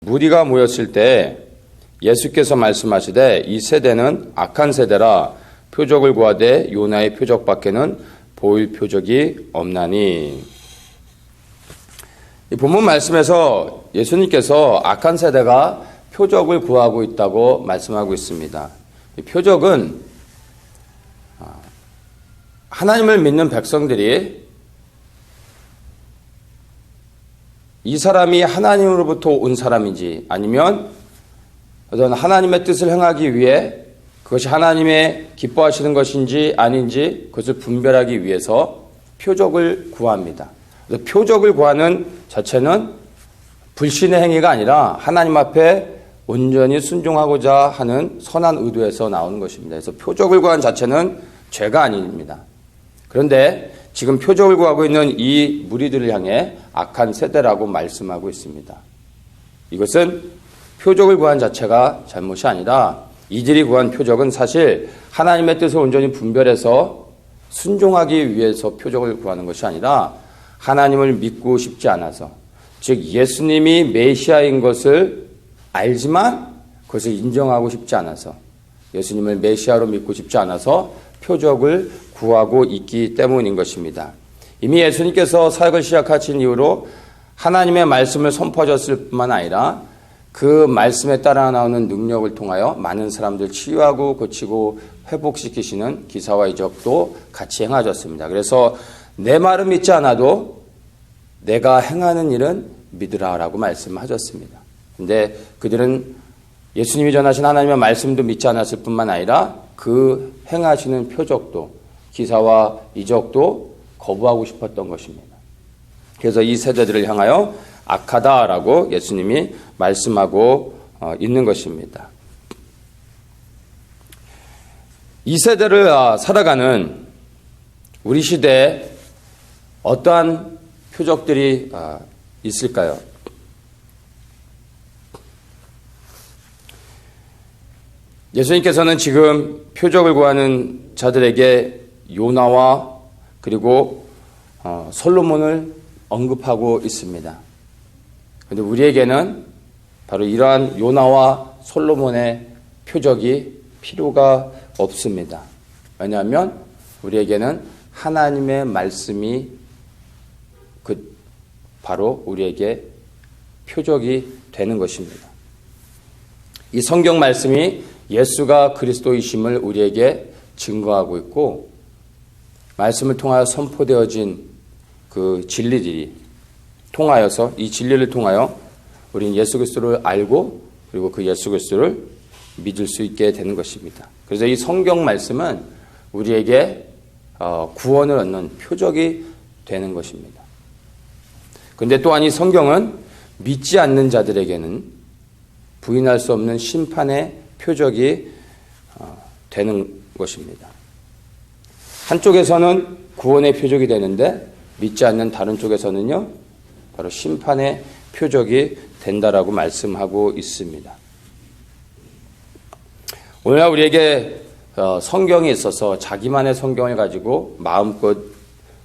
무리가 모였을 때 예수께서 말씀하시되 이 세대는 악한 세대라 표적을 구하되 요나의 표적밖에는 보일 표적이 없나니. 이 본문 말씀에서 예수님께서 악한 세대가 표적을 구하고 있다고 말씀하고 있습니다. 이 표적은 하나님을 믿는 백성들이 이 사람이 하나님으로부터 온 사람인지 아니면 어떤 하나님의 뜻을 행하기 위해 그것이 하나님의 기뻐하시는 것인지 아닌지 그것을 분별하기 위해서 표적을 구합니다. 그래서 표적을 구하는 자체는 불신의 행위가 아니라 하나님 앞에 온전히 순종하고자 하는 선한 의도에서 나오는 것입니다. 그래서 표적을 구하는 자체는 죄가 아닙니다. 그런데 지금 표적을 구하고 있는 이 무리들을 향해 악한 세대라고 말씀하고 있습니다. 이것은 표적을 구한 자체가 잘못이 아니라 이들이 구한 표적은 사실 하나님의 뜻을 온전히 분별해서 순종하기 위해서 표적을 구하는 것이 아니라 하나님을 믿고 싶지 않아서, 즉 예수님이 메시아인 것을 알지만 그것을 인정하고 싶지 않아서, 예수님을 메시아로 믿고 싶지 않아서 표적을 구하고 있기 때문인 것입니다. 이미 예수님께서 사역을 시작하신 이후로 하나님의 말씀을 선포하셨을 뿐만 아니라 그 말씀에 따라 나오는 능력을 통하여 많은 사람들 치유하고 고치고 회복시키시는 기사와 이적도 같이 행하셨습니다. 그래서 내 말은 믿지 않아도 내가 행하는 일은 믿으라라고 말씀하셨습니다. 그런데 그들은 예수님이 전하신 하나님의 말씀도 믿지 않았을 뿐만 아니라 그 행하시는 표적도 기사와 이적도 거부하고 싶었던 것입니다. 그래서 이 세대들을 향하여 악하다라고 예수님이 말씀하고 있는 것입니다. 이 세대를 살아가는 우리 시대에 어떠한 표적들이 있을까요? 예수님께서는 지금 표적을 구하는 자들에게 요나와 그리고 솔로몬을 언급하고 있습니다. 그런데 우리에게는 바로 이러한 요나와 솔로몬의 표적이 필요가 없습니다. 왜냐하면 우리에게는 하나님의 말씀이 바로 우리에게 표적이 되는 것입니다. 이 성경 말씀이 예수가 그리스도이심을 우리에게 증거하고 있고, 말씀을 통하여 선포되어진 그 진리들이 통하여서 이 진리를 통하여 우리는 예수 그리스도를 알고 그리고 그 예수 그리스도를 믿을 수 있게 되는 것입니다. 그래서 이 성경 말씀은 우리에게 구원을 얻는 표적이 되는 것입니다. 그런데 또한 이 성경은 믿지 않는 자들에게는 부인할 수 없는 심판의 표적이 되는 것입니다. 한쪽에서는 구원의 표적이 되는데 믿지 않는 다른 쪽에서는요, 바로 심판의 표적이 된다라고 말씀하고 있습니다. 오늘날 우리에게 성경이 있어서 자기만의 성경을 가지고 마음껏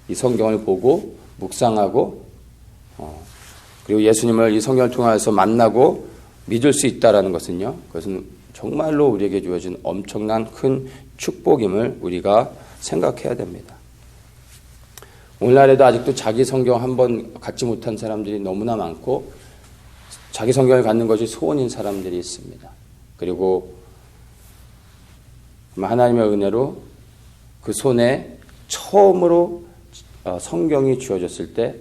이 성경을 보고 묵상하고 그리고 예수님을 이 성경을 통해서 만나고 믿을 수 있다라는 것은요, 그것은 정말로 우리에게 주어진 엄청난 큰 축복임을 우리가 생각해야 됩니다. 오늘날에도 아직도 자기 성경 한 번 갖지 못한 사람들이 너무나 많고 자기 성경을 갖는 것이 소원인 사람들이 있습니다. 그리고 하나님의 은혜로 그 손에 처음으로 성경이 주어졌을 때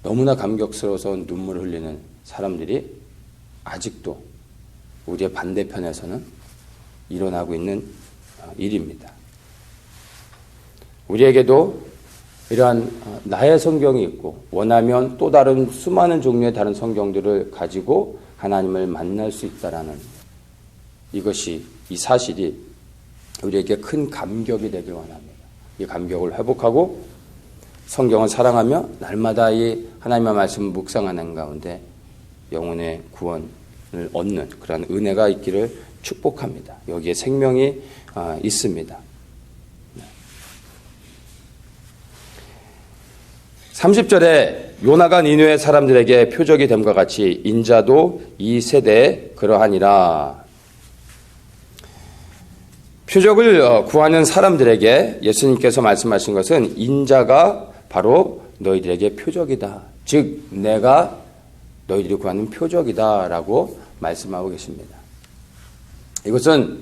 너무나 감격스러워서 눈물을 흘리는 사람들이 아직도 우리의 반대편에서는 일어나고 있는 일입니다. 우리에게도 이러한 나의 성경이 있고 원하면 또 다른 수많은 종류의 다른 성경들을 가지고 하나님을 만날 수 있다라는 이것이, 이 사실이 우리에게 큰 감격이 되길 원합니다. 이 감격을 회복하고 성경을 사랑하며 날마다 이 하나님의 말씀을 묵상하는 가운데 영혼의 구원을 얻는 그런 은혜가 있기를 축복합니다. 여기에 생명이 있습니다. 30절에 요나가 니느웨 사람들에게 표적이 됨과 같이 인자도 이 세대에 그러하니라. 표적을 구하는 사람들에게 예수님께서 말씀하신 것은 인자가 바로 너희들에게 표적이다. 즉 내가 너희들이 구하는 표적이다라고 말씀하고 계십니다. 이것은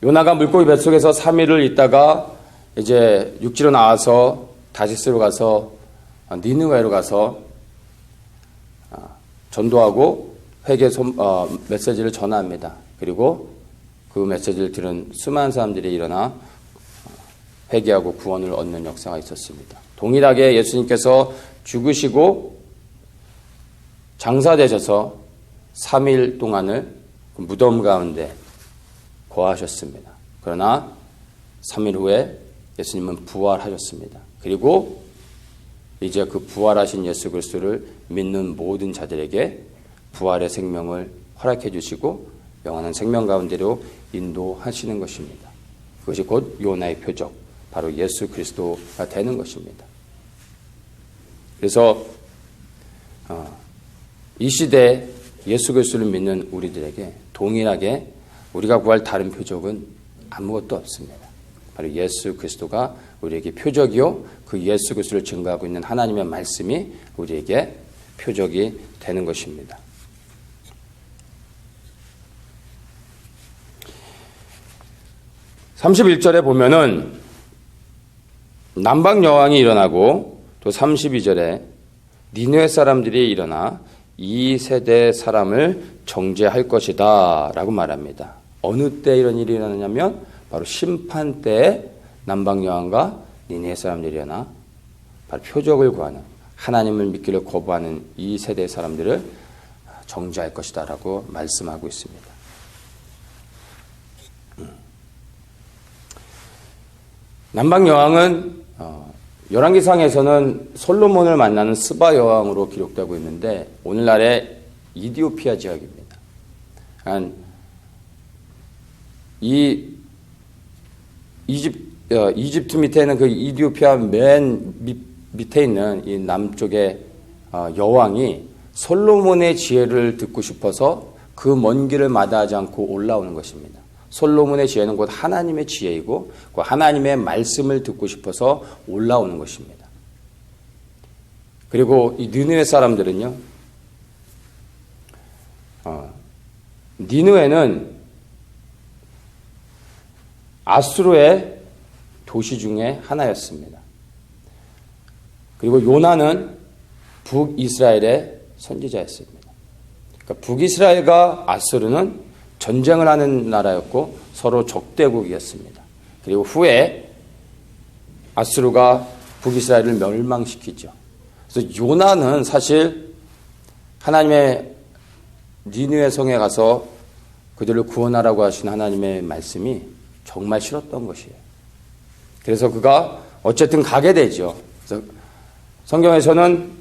요나가 물고기 뱃속에서 3일을 있다가 이제 육지로 나와서 다시스로 가서 니느웨로 가서 전도하고 회개 메시지를 전합니다. 그리고 그 메시지를 들은 수많은 사람들이 일어나 회개하고 구원을 얻는 역사가 있었습니다. 동일하게 예수님께서 죽으시고 장사되셔서 3일 동안을 무덤 가운데 거하셨습니다. 그러나 3일 후에 예수님은 부활하셨습니다. 그리고 이제 그 부활하신 예수 그리스도를 믿는 모든 자들에게 부활의 생명을 허락해 주시고 영원한 생명 가운데로 인도하시는 것입니다. 그것이 곧 요나의 표적, 바로 예수 그리스도가 되는 것입니다. 그래서 이 시대에 예수 그리스도를 믿는 우리들에게 동일하게 우리가 구할 다른 표적은 아무것도 없습니다. 바로 예수 그리스도가 우리에게 표적이요, 그 예수 그리스도를 증거하고 있는 하나님의 말씀이 우리에게 표적이 되는 것입니다. (31절에) 보면은 남방 여왕이 일어나고 또 32절에 니느웨 사람들이 일어나 이 세대 사람을 정죄할 것이다 라고 말합니다. 어느 때 이런 일이 일어나냐면 바로 심판 때에 남방 여왕과 니느웨 사람들이 일어나 바로 표적을 구하는, 하나님을 믿기를 거부하는 이 세대 사람들을 정죄할 것이다 라고 말씀하고 있습니다. 남방 여왕은 열왕기상에서는 솔로몬을 만나는 스바 여왕으로 기록되고 있는데 오늘날의 이디오피아 지역입니다. 이 이집트 밑에는 그 이디오피아 맨 밑에 있는 이 남쪽의 여왕이 솔로몬의 지혜를 듣고 싶어서 그 먼 길을 마다하지 않고 올라오는 것입니다. 솔로몬의 지혜는 곧 하나님의 지혜이고 그 하나님의 말씀을 듣고 싶어서 올라오는 것입니다. 그리고 이 니느웨 사람들은요, 니느웨는 아수르의 도시 중에 하나였습니다. 그리고 요나는 북이스라엘의 선지자였습니다. 그러니까 북이스라엘과 아수르는 전쟁을 하는 나라였고 서로 적대국이었습니다. 그리고 후에 아수르가 북이스라엘을 멸망시키죠. 그래서 요나는 사실 하나님의 니느웨 성에 가서 그들을 구원하라고 하신 하나님의 말씀이 정말 싫었던 것이에요. 그래서 그가 어쨌든 가게 되죠. 그래서 성경에서는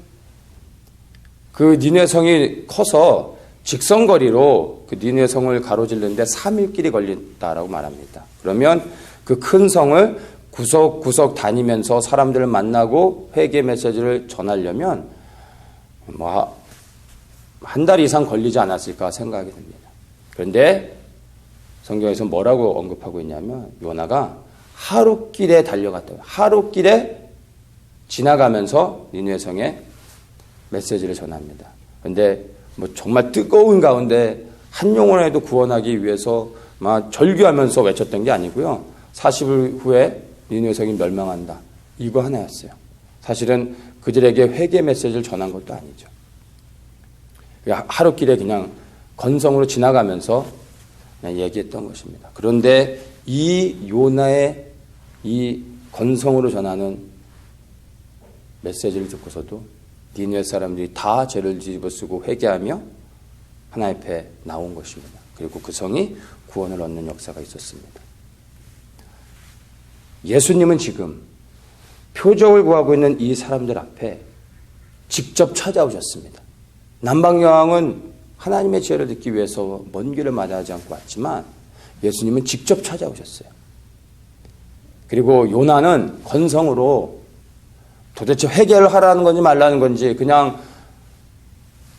그 니느웨 성이 커서 직선거리로 그 니느웨 성을 가로질르는데 3일 길이 걸린다라고 말합니다. 그러면 그 큰 성을 구석구석 다니면서 사람들을 만나고 회개 메시지를 전하려면 한 달 이상 걸리지 않았을까 생각이 듭니다. 그런데 성경에서 뭐라고 언급하고 있냐면 요나가 하루길에 달려갔다. 하루길에 지나가면서 니느웨 성에 메시지를 전합니다. 그런데 정말 뜨거운 가운데 한 영혼이라도 구원하기 위해서 막 절규하면서 외쳤던 게 아니고요. 40일 후에 니느웨 성이 멸망한다. 이거 하나였어요. 사실은 그들에게 회개 메시지를 전한 것도 아니죠. 하루길에 그냥 건성으로 지나가면서 그냥 얘기했던 것입니다. 그런데 이 요나의 이 건성으로 전하는 메시지를 듣고서도 니느웨 사람들이 다 죄를 뒤집어쓰고 회개하며 하나님 앞에 나온 것입니다. 그리고 그 성이 구원을 얻는 역사가 있었습니다. 예수님은 지금 표적을 구하고 있는 이 사람들 앞에 직접 찾아오셨습니다. 남방여왕은 하나님의 지혜를 듣기 위해서 먼 길을 마다하지 않고 왔지만 예수님은 직접 찾아오셨어요. 그리고 요나는 건성으로 도대체 회개를 하라는 건지 말라는 건지 그냥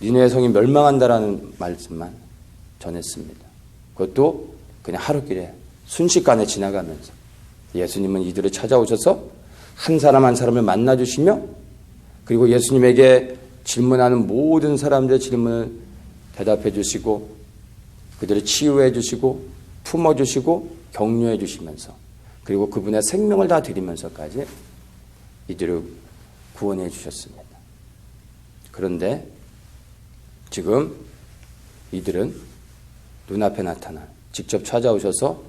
니네의 성이 멸망한다라는 말씀만 전했습니다. 그것도 그냥 하루길에 순식간에 지나가면서 예수님은 이들을 찾아오셔서 한 사람 한 사람을 만나주시며 그리고 예수님에게 질문하는 모든 사람들의 질문을 대답해 주시고 그들을 치유해 주시고 품어 주시고 격려해 주시면서 그리고 그분의 생명을 다 드리면서까지 이들을 구원해 주셨습니다. 그런데 지금 이들은 눈앞에 나타나 직접 찾아오셔서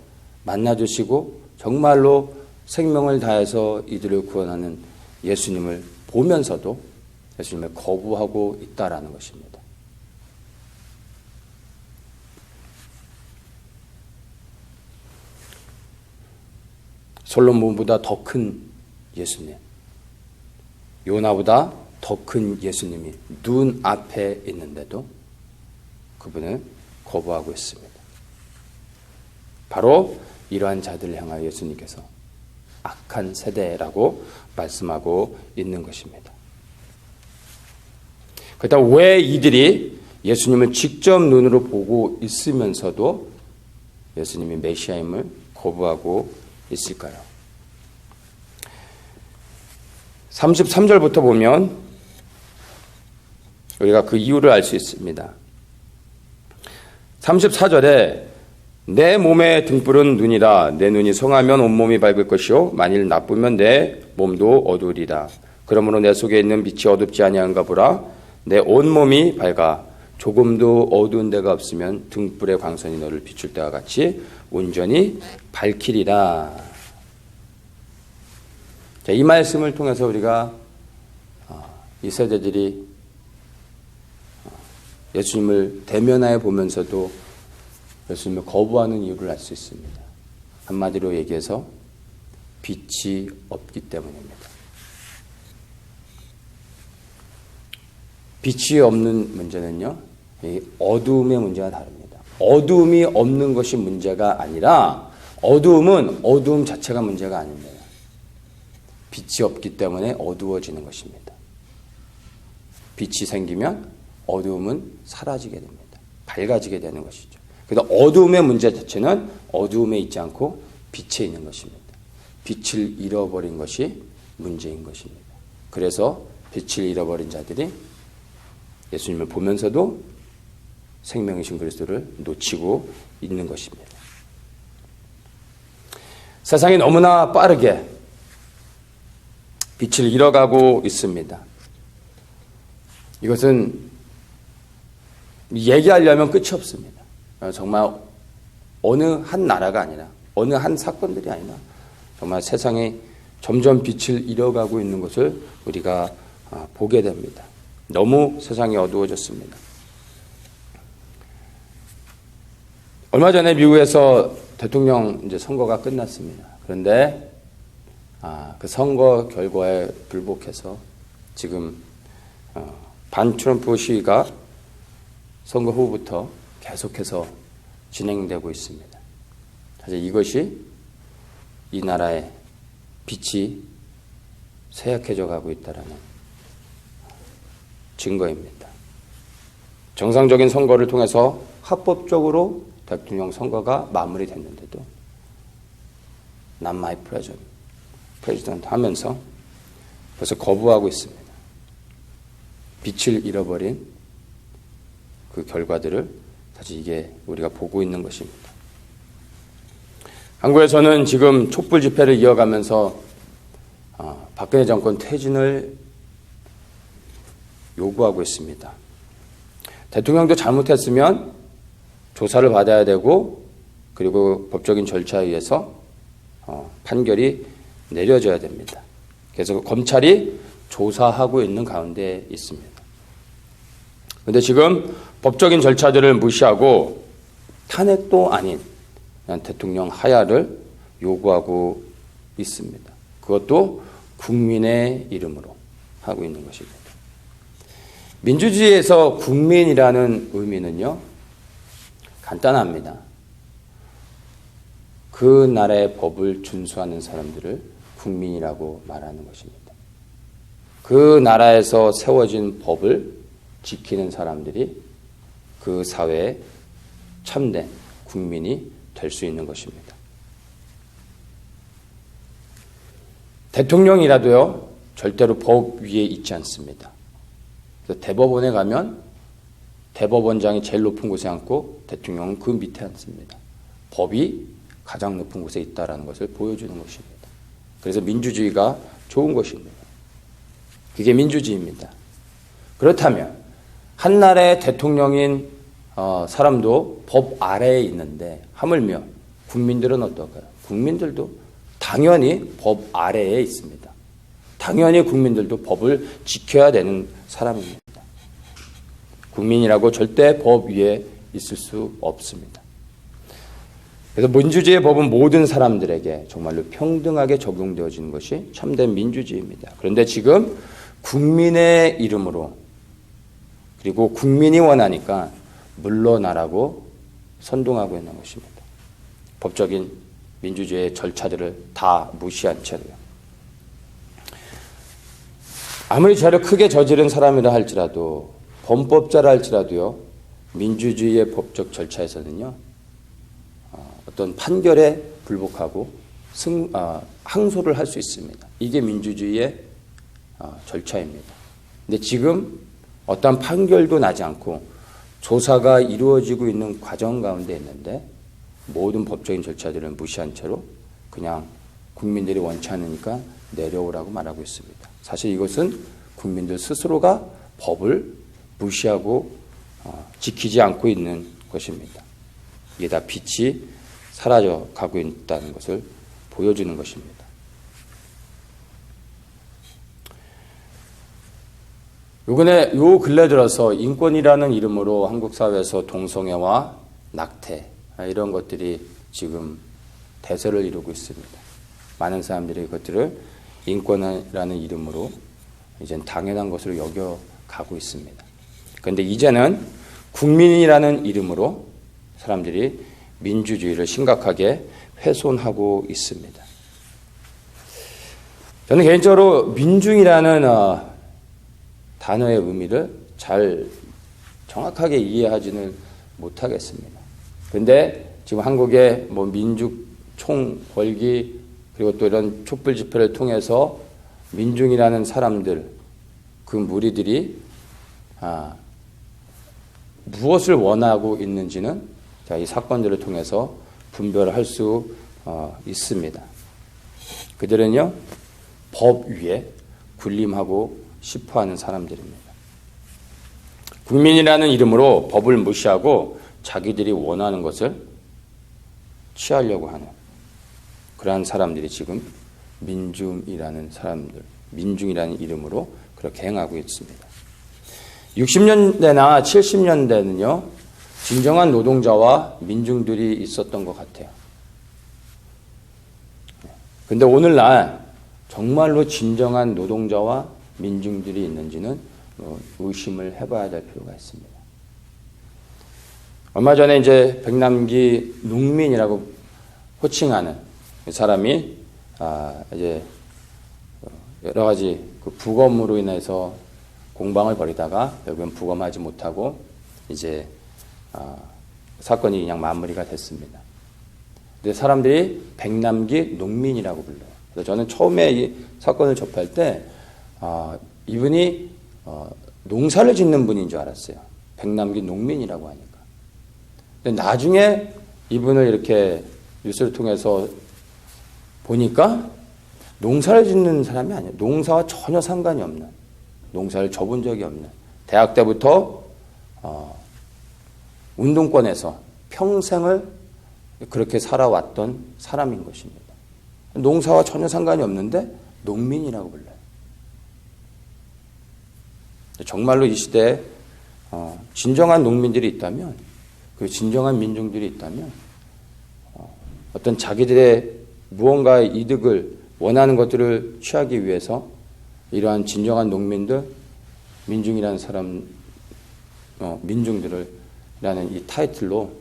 만나주시고 정말로 생명을 다해서 이들을 구원하는 예수님을 보면서도 예수님을 거부하고 있다라는 것입니다. 솔로몬보다 더 큰 예수님, 요나보다 더 큰 예수님이 눈앞에 있는데도 그분을 거부하고 있습니다. 바로 이러한 자들을 향하여 예수님께서 악한 세대라고 말씀하고 있는 것입니다. 그렇다고 왜 이들이 예수님을 직접 눈으로 보고 있으면서도 예수님이 메시아임을 거부하고 있을까요? 33절부터 보면 우리가 그 이유를 알 수 있습니다. 34절에 내 몸의 등불은 눈이라. 내 눈이 성하면 온몸이 밝을 것이요 만일 나쁘면 내 몸도 어두우리라. 그러므로 내 속에 있는 빛이 어둡지 아니한가 보라. 내 온몸이 밝아 조금도 어두운 데가 없으면 등불의 광선이 너를 비출 때와 같이 온전히 밝히리라. 자, 이 말씀을 통해서 우리가 이 세대들이 예수님을 대면하여 보면서도 예수님을 거부하는 이유를 알 수 있습니다. 한마디로 얘기해서 빛이 없기 때문입니다. 빛이 없는 문제는요, 이 어두움의 문제가 다릅니다. 어두움이 없는 것이 문제가 아니라 어두움은 어두움 자체가 문제가 아닙니다. 빛이 없기 때문에 어두워지는 것입니다. 빛이 생기면 어두움은 사라지게 됩니다. 밝아지게 되는 것이죠. 그래서 어두움의 문제 자체는 어두움에 있지 않고 빛에 있는 것입니다. 빛을 잃어버린 것이 문제인 것입니다. 그래서 빛을 잃어버린 자들이 예수님을 보면서도 생명이신 그리스도를 놓치고 있는 것입니다. 세상이 너무나 빠르게 빛을 잃어가고 있습니다. 이것은 얘기하려면 끝이 없습니다. 정말 어느 한 나라가 아니라 어느 한 사건들이 아니라 정말 세상이 점점 빛을 잃어가고 있는 것을 우리가 보게 됩니다. 너무 세상이 어두워졌습니다. 얼마 전에 미국에서 대통령 이제 선거가 끝났습니다. 그런데 그 선거 결과에 불복해서 지금 반 트럼프 시위가 선거 후부터 계속해서 진행되고 있습니다. 사실 이것이 이 나라의 빛이 쇠약해져 가고 있다는 증거입니다. 정상적인 선거를 통해서 합법적으로 대통령 선거가 마무리됐는데도 Not my president 하면서 벌써 거부하고 있습니다. 빛을 잃어버린 그 결과들을 사실 이게 우리가 보고 있는 것입니다. 한국에서는 지금 촛불 집회를 이어가면서 박근혜 정권 퇴진을 요구하고 있습니다. 대통령도 잘못했으면 조사를 받아야 되고 그리고 법적인 절차에 의해서 판결이 내려져야 됩니다. 그래서 검찰이 조사하고 있는 가운데 있습니다. 그런데 지금 법적인 절차들을 무시하고 탄핵도 아닌 그냥 대통령 하야를 요구하고 있습니다. 그것도 국민의 이름으로 하고 있는 것입니다. 민주주의에서 국민이라는 의미는요, 간단합니다. 그 나라의 법을 준수하는 사람들을 국민이라고 말하는 것입니다. 그 나라에서 세워진 법을 지키는 사람들이 그 사회의 참된 국민이 될 수 있는 것입니다. 대통령이라도요, 절대로 법 위에 있지 않습니다. 그래서 대법원에 가면 대법원장이 제일 높은 곳에 앉고 대통령은 그 밑에 앉습니다. 법이 가장 높은 곳에 있다는 것을 보여주는 것입니다. 그래서 민주주의가 좋은 것입니다. 그게 민주주의입니다. 그렇다면 한 나라의 대통령인 사람도 법 아래에 있는데 하물며 국민들은 어떨까요? 국민들도 당연히 법 아래에 있습니다. 당연히 국민들도 법을 지켜야 되는 사람입니다. 국민이라고 절대 법 위에 있을 수 없습니다. 그래서 민주주의의 법은 모든 사람들에게 정말로 평등하게 적용되어지는 것이 참된 민주주의입니다. 그런데 지금 국민의 이름으로 그리고 국민이 원하니까 물러나라고 선동하고 있는 것입니다. 법적인 민주주의의 절차들을 다 무시한 채로요. 아무리 죄를 크게 저지른 사람이라 할지라도 범법자라 할지라도요. 민주주의의 법적 절차에서는요. 어떤 판결에 불복하고 항소를 할 수 있습니다. 이게 민주주의의 절차입니다. 근데 지금 어떤 판결도 나지 않고 조사가 이루어지고 있는 과정 가운데 있는데 모든 법적인 절차들을 무시한 채로 그냥 국민들이 원치 않으니까 내려오라고 말하고 있습니다. 사실 이것은 국민들 스스로가 법을 무시하고 지키지 않고 있는 것입니다. 이게 다 빛이 사라져 가고 있다는 것을 보여주는 것입니다. 요 근래 들어서 인권이라는 이름으로 한국 사회에서 동성애와 낙태 이런 것들이 지금 대세를 이루고 있습니다. 많은 사람들이 그것들을 인권이라는 이름으로 이젠 당연한 것으로 여겨가고 있습니다. 그런데 이제는 국민이라는 이름으로 사람들이 민주주의를 심각하게 훼손하고 있습니다. 저는 개인적으로 민중이라는 단어의 의미를 잘 정확하게 이해하지는 못하겠습니다. 그런데 지금 한국의 민족 총궐기 그리고 또 이런 촛불 집회를 통해서 민중이라는 사람들, 그 무리들이 무엇을 원하고 있는지는 이 사건들을 통해서 분별할 수 있습니다. 그들은요, 법 위에 군림하고 싶어하는 사람들입니다. 국민이라는 이름으로 법을 무시하고 자기들이 원하는 것을 취하려고 하는 그러한 사람들이 지금 민중이라는 이름으로 그렇게 행하고 있습니다. 60년대나 70년대는요, 진정한 노동자와 민중들이 있었던 것 같아요. 근데 오늘날 정말로 진정한 노동자와 민중들이 있는지는 의심을 해봐야 될 필요가 있습니다. 얼마 전에 이제 백남기 농민이라고 호칭하는 사람이 이제 여러 가지 그 부검으로 인해서 공방을 벌이다가 결국은 부검하지 못하고 이제 사건이 그냥 마무리가 됐습니다. 근데 사람들이 백남기 농민이라고 불러요. 그래서 저는 처음에 이 사건을 접할 때 이분이 농사를 짓는 분인 줄 알았어요. 백남기 농민이라고 하니까. 근데 나중에 이분을 이렇게 뉴스를 통해서 보니까 농사를 짓는 사람이 아니에요. 농사와 전혀 상관이 없는, 농사를 져본 적이 없는, 대학 때부터 운동권에서 평생을 그렇게 살아왔던 사람인 것입니다. 농사와 전혀 상관이 없는데 농민이라고 불러요. 정말로 이 시대에 진정한 농민들이 있다면, 그 진정한 민중들이 있다면 어떤 자기들의 무언가의 이득을 원하는 것들을 취하기 위해서 이러한 진정한 농민들, 민중이라는 사람, 민중들이라는 이 타이틀로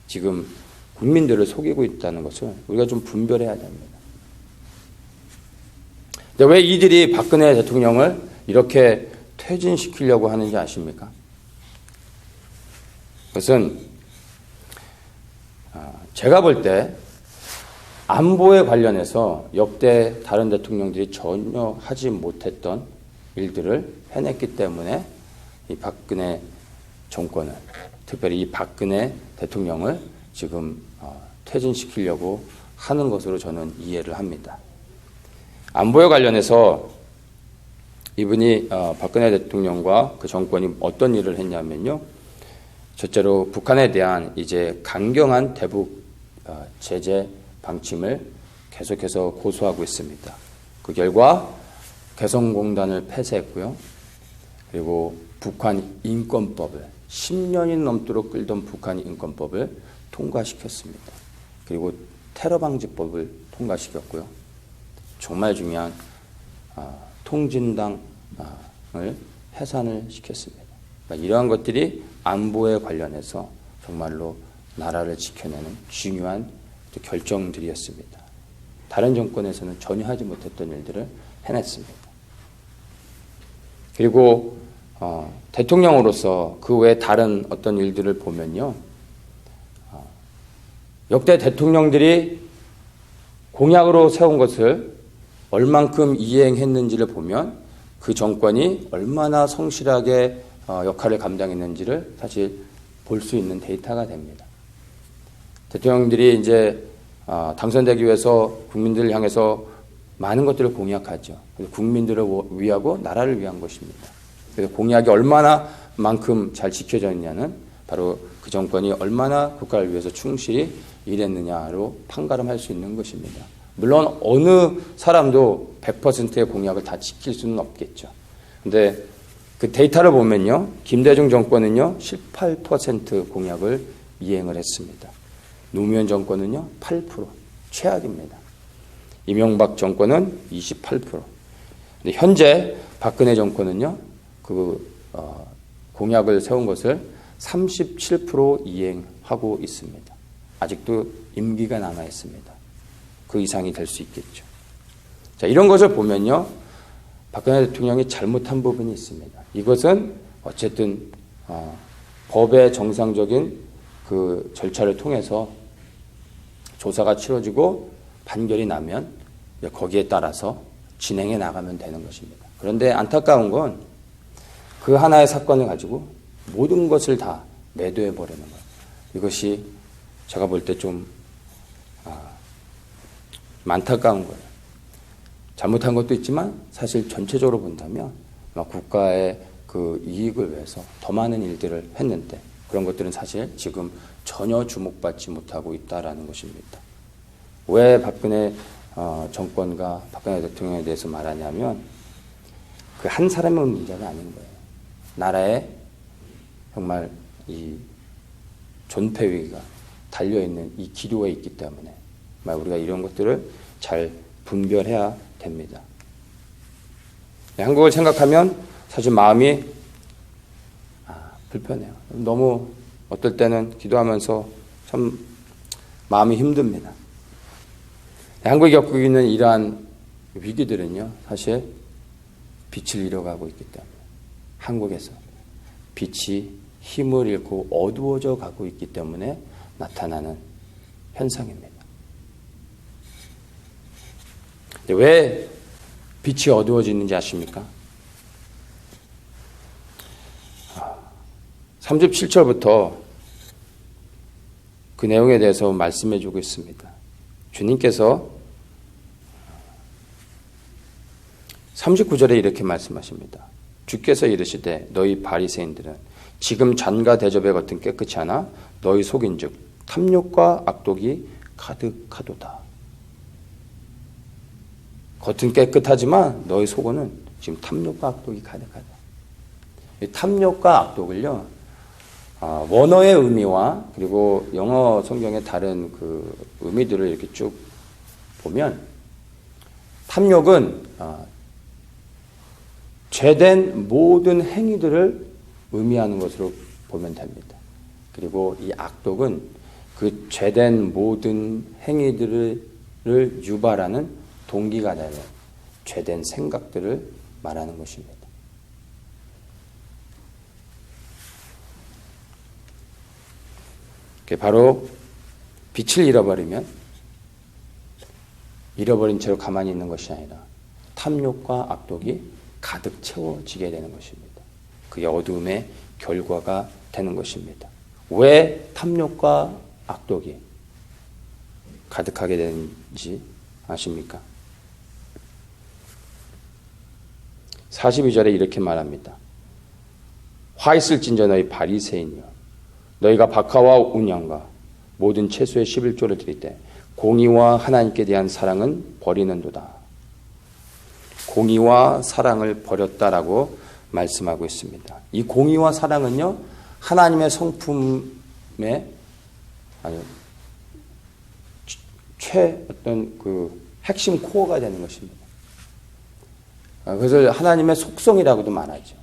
지금 국민들을 속이고 있다는 것을 우리가 좀 분별해야 됩니다. 근데 왜 이들이 박근혜 대통령을 이렇게 퇴진시키려고 하는지 아십니까? 그것은 제가 볼 때 안보에 관련해서 역대 다른 대통령들이 전혀 하지 못했던 일들을 해냈기 때문에 이 박근혜 정권을, 특별히 이 박근혜 대통령을 지금 퇴진시키려고 하는 것으로 저는 이해를 합니다. 안보에 관련해서 이분이 박근혜 대통령과 그 정권이 어떤 일을 했냐면요. 첫째로 북한에 대한 이제 강경한 대북 제재 방침을 계속해서 고수하고 있습니다. 그 결과 개성공단을 폐쇄했고요. 그리고 북한 인권법을 10년이 넘도록 끌던 북한 인권법을 통과시켰습니다. 그리고 테러방지법을 통과시켰고요. 정말 중요한 통진당을 해산을 시켰습니다. 그러니까 이러한 것들이 안보에 관련해서 정말로 나라를 지켜내는 중요한 결정들이었습니다. 다른 정권에서는 전혀 하지 못했던 일들을 해냈습니다. 그리고 대통령으로서 그 외 다른 어떤 일들을 보면요. 역대 대통령들이 공약으로 세운 것을 얼만큼 이행했는지를 보면 그 정권이 얼마나 성실하게 역할을 감당했는지를 사실 볼 수 있는 데이터가 됩니다. 대통령들이 이제 당선되기 위해서 국민들을 향해서 많은 것들을 공약하죠. 그래서 국민들을 위하고 나라를 위한 것입니다. 그래서 공약이 얼마나 만큼 잘 지켜졌느냐는 바로 그 정권이 얼마나 국가를 위해서 충실히 일했느냐로 판가름할 수 있는 것입니다. 물론 어느 사람도 100%의 공약을 다 지킬 수는 없겠죠. 근데 그 데이터를 보면요. 김대중 정권은요. 18% 공약을 이행을 했습니다. 노무현 정권은요. 8%. 최악입니다. 이명박 정권은 28%. 근데 현재 박근혜 정권은요. 공약을 세운 것을 37% 이행하고 있습니다. 아직도 임기가 남아 있습니다. 그 이상이 될 수 있겠죠. 자, 이런 것을 보면요. 박근혜 대통령이 잘못한 부분이 있습니다. 이것은 어쨌든 법의 정상적인 그 절차를 통해서 조사가 치러지고 판결이 나면 거기에 따라서 진행해 나가면 되는 것입니다. 그런데 안타까운 건 그 하나의 사건을 가지고 모든 것을 다 매도해 버리는 거예요. 이것이 제가 볼 때 좀 안타까운 거예요. 잘못한 것도 있지만 사실 전체적으로 본다면 국가의 그 이익을 위해서 더 많은 일들을 했는데 그런 것들은 사실 지금 전혀 주목받지 못하고 있다라는 것입니다. 왜 박근혜 정권과 박근혜 대통령에 대해서 말하냐면 그 한 사람의 문제가 아닌 거예요. 나라에 정말 이 존폐위가 달려있는 이 기류에 있기 때문에 우리가 이런 것들을 잘 분별해야 됩니다. 한국을 생각하면 사실 마음이 불편해요. 너무 어떨 때는 기도하면서 참 마음이 힘듭니다. 한국이 겪고 있는 이러한 위기들은요. 사실 빛을 잃어가고 있기 때문에 한국에서 빛이 힘을 잃고 어두워져 가고 있기 때문에 나타나는 현상입니다. 왜 빛이 어두워지는지 아십니까? 37절부터 그 내용에 대해서 말씀해 주고 있습니다. 주님께서 39절에 이렇게 말씀하십니다. 주께서 이르시되 너희 바리새인들은 지금 잔과 대접의 겉은 깨끗이 하나 너희 속인즉 탐욕과 악독이 가득하도다. 겉은 깨끗하지만 너희 속은 지금 탐욕과 악독이 가득하다. 이 탐욕과 악독을요. 원어의 의미와 그리고 영어 성경의 다른 그 의미들을 이렇게 쭉 보면 탐욕은 죄된 모든 행위들을 의미하는 것으로 보면 됩니다. 그리고 이 악독은 그 죄된 모든 행위들을 유발하는 동기가 되는 죄된 생각들을 말하는 것입니다. 바로 빛을 잃어버리면 잃어버린 채로 가만히 있는 것이 아니라 탐욕과 악독이 가득 채워지게 되는 것입니다. 그게 어두움의 결과가 되는 것입니다. 왜 탐욕과 악독이 가득하게 되는지 아십니까? 42절에 이렇게 말합니다. 화 있을진저 너희 바리새인이여 너희가 박하와 운양과 모든 채소의 11조를 드릴 때 공의와 하나님께 대한 사랑은 버리는도다. 공의와 사랑을 버렸다라고 말씀하고 있습니다. 이 공의와 사랑은요, 하나님의 성품의 어떤 그 핵심 코어가 되는 것입니다. 그래서 하나님의 속성이라고도 말하죠.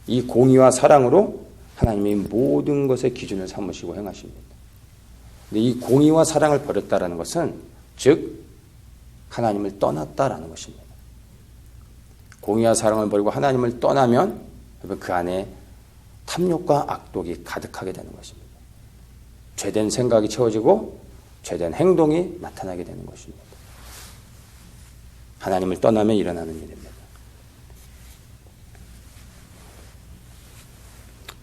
이 공의와 사랑으로 하나님이 모든 것의 기준을 삼으시고 행하십니다. 근데 이 공의와 사랑을 버렸다라는 것은 즉 하나님을 떠났다라는 것입니다. 공의와 사랑을 버리고 하나님을 떠나면 그 안에 탐욕과 악독이 가득하게 되는 것입니다. 죄된 생각이 채워지고 죄된 행동이 나타나게 되는 것입니다. 하나님을 떠나면 일어나는 일입니다.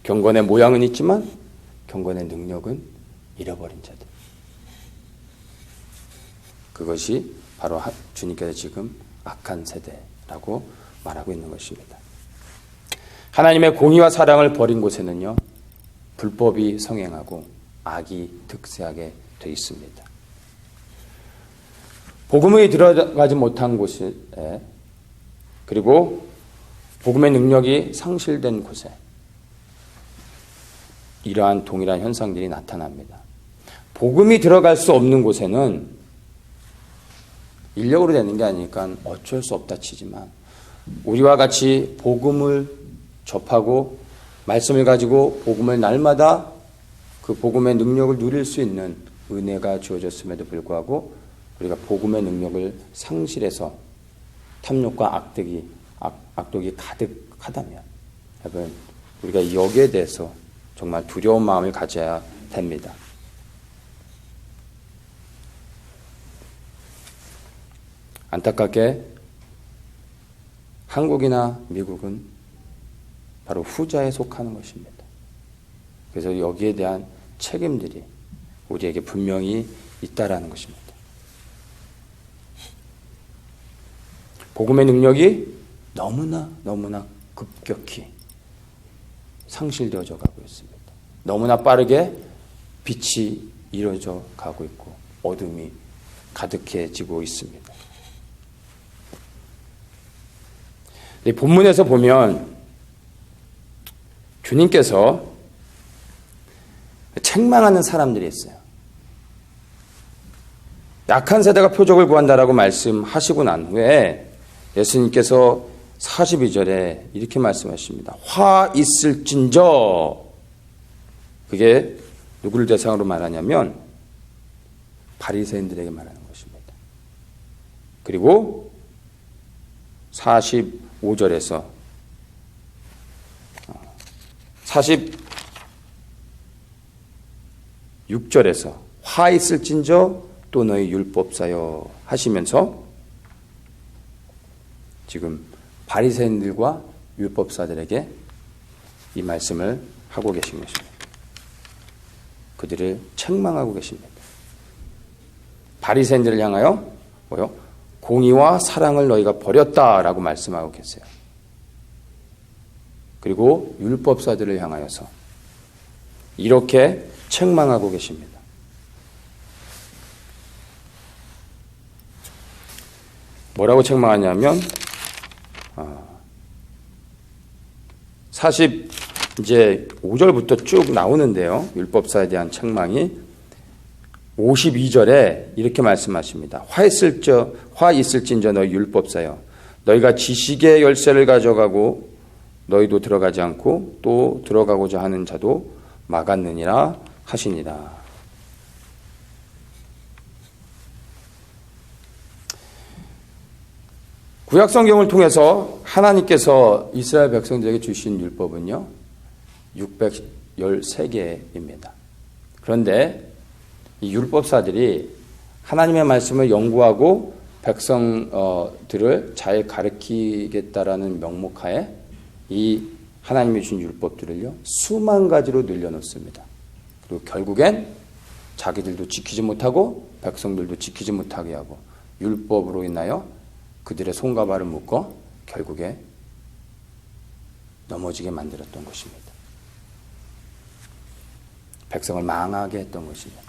경건의 모양은 있지만 경건의 능력은 잃어버린 자들. 그것이 바로 주님께서 지금 악한 세대라고 말하고 있는 것입니다. 하나님의 공의와 사랑을 버린 곳에는요, 불법이 성행하고 악이 득세하게 되어 있습니다. 복음이 들어가지 못한 곳에, 그리고 복음의 능력이 상실된 곳에 이러한 동일한 현상들이 나타납니다. 복음이 들어갈 수 없는 곳에는 인력으로 되는 게 아니니까 어쩔 수 없다 치지만 우리와 같이 복음을 접하고 말씀을 가지고 복음을 날마다 그 복음의 능력을 누릴 수 있는 은혜가 주어졌음에도 불구하고 우리가 복음의 능력을 상실해서 탐욕과 악독이 가득하다면 여러분 우리가 여기에 대해서 정말 두려운 마음을 가져야 됩니다. 안타깝게 한국이나 미국은 바로 후자에 속하는 것입니다. 그래서 여기에 대한 책임들이 우리에게 분명히 있다라는 것입니다. 복음의 능력이 너무나 급격히 상실되어져 가고 있습니다. 너무나 빠르게 빛이 이루어져 가고 있고 어둠이 가득해지고 있습니다. 본문에서 보면 주님께서 책망하는 사람들이 있어요. 약한 세대가 표적을 구한다라고 말씀하시고 난 후에 예수님께서 42절에 이렇게 말씀하십니다. 화 있을진저. 그게 누구를 대상으로 말하냐면 바리새인들에게 말하는 것입니다. 그리고 45절에서 46절에서 화 있을진저 또 너희 율법사여 하시면서 지금 바리새인들과 율법사들에게 이 말씀을 하고 계신 것입니다. 그들을 책망하고 계십니다. 바리새인들을 향하여 뭐요? 공의와 사랑을 너희가 버렸다라고 말씀하고 계세요. 그리고 율법사들을 향하여서 이렇게 책망하고 계십니다. 뭐라고 책망하냐면 45절부터 쭉 나오는데요. 율법사에 대한 책망이 52절에 이렇게 말씀하십니다. 화 있을진저 너희 율법사여 너희가 지식의 열쇠를 가져가고 너희도 들어가지 않고 또 들어가고자 하는 자도 막았느니라 하시니라. 구약 성경을 통해서 하나님께서 이스라엘 백성들에게 주신 율법은요, 613개입니다. 그런데 이 율법사들이 하나님의 말씀을 연구하고 백성들을 잘 가르치겠다라는 명목하에 이 하나님이 주신 율법들을요, 수만 가지로 늘려놓습니다. 그리고 결국엔 자기들도 지키지 못하고 백성들도 지키지 못하게 하고 율법으로 인하여 그들의 손과 발을 묶어 결국에 넘어지게 만들었던 것입니다. 백성을 망하게 했던 것입니다.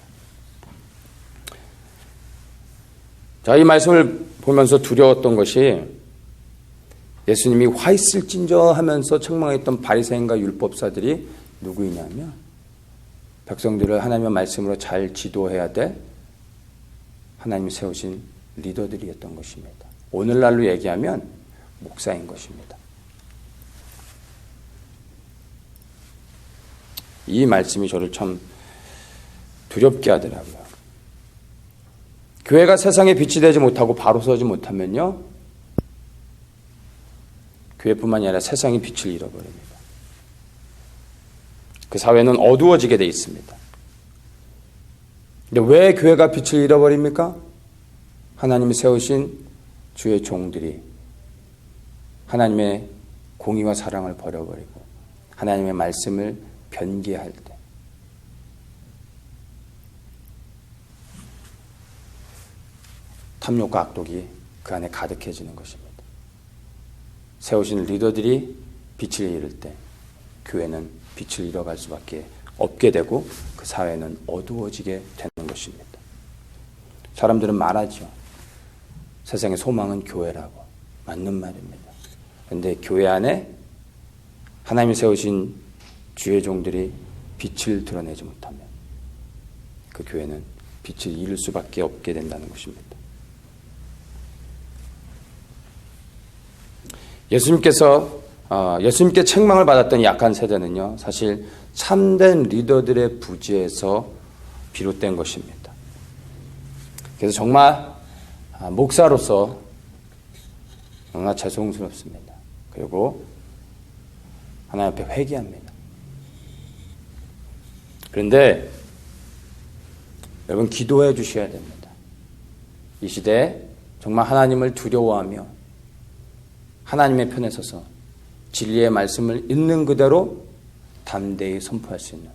자, 이 말씀을 보면서 두려웠던 것이 예수님이 화 있을진저 하면서 책망했던 바리새인과 율법사들이 누구이냐면 백성들을 하나님의 말씀으로 잘 지도해야 될 하나님이 세우신 리더들이었던 것입니다. 오늘날로 얘기하면 목사인 것입니다. 이 말씀이 저를 참 두렵게 하더라고요. 교회가 세상에 빛이 되지 못하고 바로 서지 못하면요, 교회뿐만이 아니라 세상이 빛을 잃어버립니다. 그 사회는 어두워지게 돼 있습니다. 근데 왜 교회가 빛을 잃어버립니까? 하나님이 세우신 주의 종들이 하나님의 공의와 사랑을 버려버리고 하나님의 말씀을 변개할 때, 탐욕과 악독이 그 안에 가득해지는 것입니다. 세우신 리더들이 빛을 잃을 때 교회는 빛을 잃어갈 수밖에 없게 되고 그 사회는 어두워지게 되는 것입니다. 사람들은 말하죠. 세상의 소망은 교회라고. 맞는 말입니다. 그런데 교회 안에 하나님이 세우신 주의 종들이 빛을 드러내지 못하면 그 교회는 빛을 잃을 수밖에 없게 된다는 것입니다. 예수님께 책망을 받았던 약한 세대는요, 사실 참된 리더들의 부재에서 비롯된 것입니다. 그래서 정말 목사로서 너무나 죄송스럽습니다. 그리고 하나님 앞에 회개합니다. 그런데 여러분 기도해 주셔야 됩니다. 이 시대에 정말 하나님을 두려워하며 하나님의 편에 서서 진리의 말씀을 있는 그대로 담대히 선포할 수 있는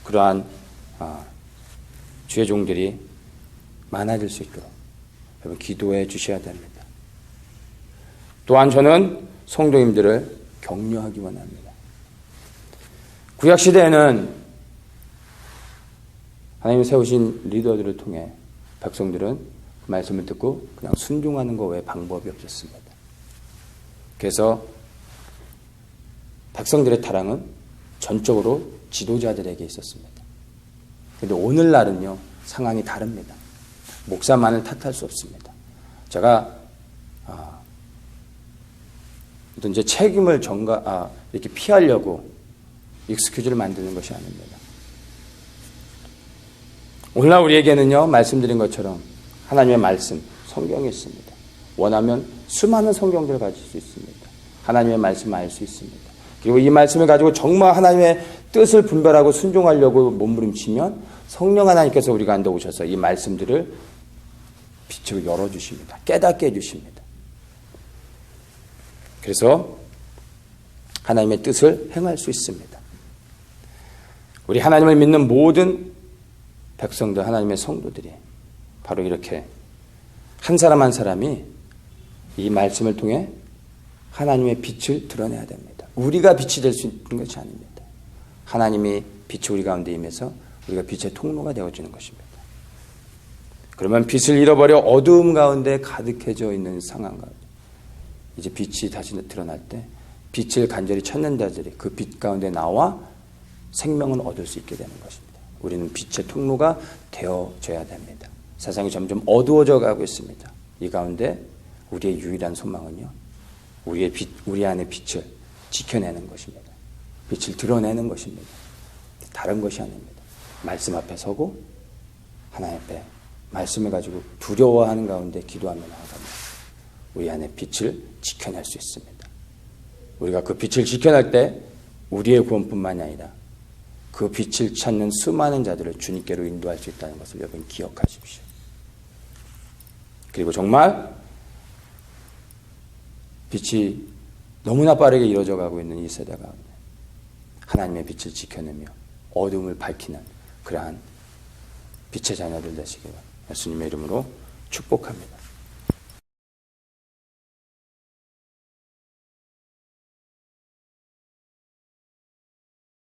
그러한 주의 종들이 많아질 수 있도록 여러분 기도해 주셔야 됩니다. 또한 저는 성도님들을 격려하기 원합니다. 구약시대에는 하나님이 세우신 리더들을 통해 백성들은 그 말씀을 듣고 그냥 순종하는 것 외에 방법이 없었습니다. 그래서 백성들의 타락은 전적으로 지도자들에게 있었습니다. 그런데 오늘날은요, 상황이 다릅니다. 목사만을 탓할 수 없습니다. 제가 어떤 제 책임을 이렇게 피하려고 익스큐즈를 만드는 것이 아닙니다. 오늘날 우리에게는요, 말씀드린 것처럼 하나님의 말씀, 성경이 있습니다. 원하면 수많은 성경들을 가질 수 있습니다. 하나님의 말씀을 알 수 있습니다. 그리고 이 말씀을 가지고 정말 하나님의 뜻을 분별하고 순종하려고 몸부림치면 성령 하나님께서 우리 가운데 오셔서 이 말씀들을 빛으로 열어주십니다. 깨닫게 해주십니다. 그래서 하나님의 뜻을 행할 수 있습니다. 우리 하나님을 믿는 모든 백성들, 하나님의 성도들이 바로 이렇게 한 사람 한 사람이 이 말씀을 통해 하나님의 빛을 드러내야 됩니다. 우리가 빛이 될 수 있는 것이 아닙니다. 하나님이 빛이 우리 가운데 임해서 우리가 빛의 통로가 되어지는 것입니다. 그러면 빛을 잃어버려 어두움 가운데 가득해져 있는 상황 가운데 이제 빛이 다시 드러날 때 빛을 간절히 찾는 자들이 그 빛 가운데 나와 생명을 얻을 수 있게 되는 것입니다. 우리는 빛의 통로가 되어져야 됩니다. 세상이 점점 어두워져 가고 있습니다. 이 가운데 우리의 유일한 소망은요, 우리 안의 빛을 지켜내는 것입니다. 빛을 드러내는 것입니다. 다른 것이 아닙니다. 말씀 앞에 서고 하나님 앞에 말씀을 가지고 두려워하는 가운데 기도하며 나아갑니다. 우리 안에 빛을 지켜낼 수 있습니다. 우리가 그 빛을 지켜낼 때 우리의 구원뿐만이 아니라 그 빛을 찾는 수많은 자들을 주님께로 인도할 수 있다는 것을 여러분 기억하십시오. 그리고 정말 빛이 너무나 빠르게 이루어져 가고 있는 이 세대가 하나님의 빛을 지켜내며 어둠을 밝히는 그러한 빛의 자녀들 되시기를 예수님의 이름으로 축복합니다.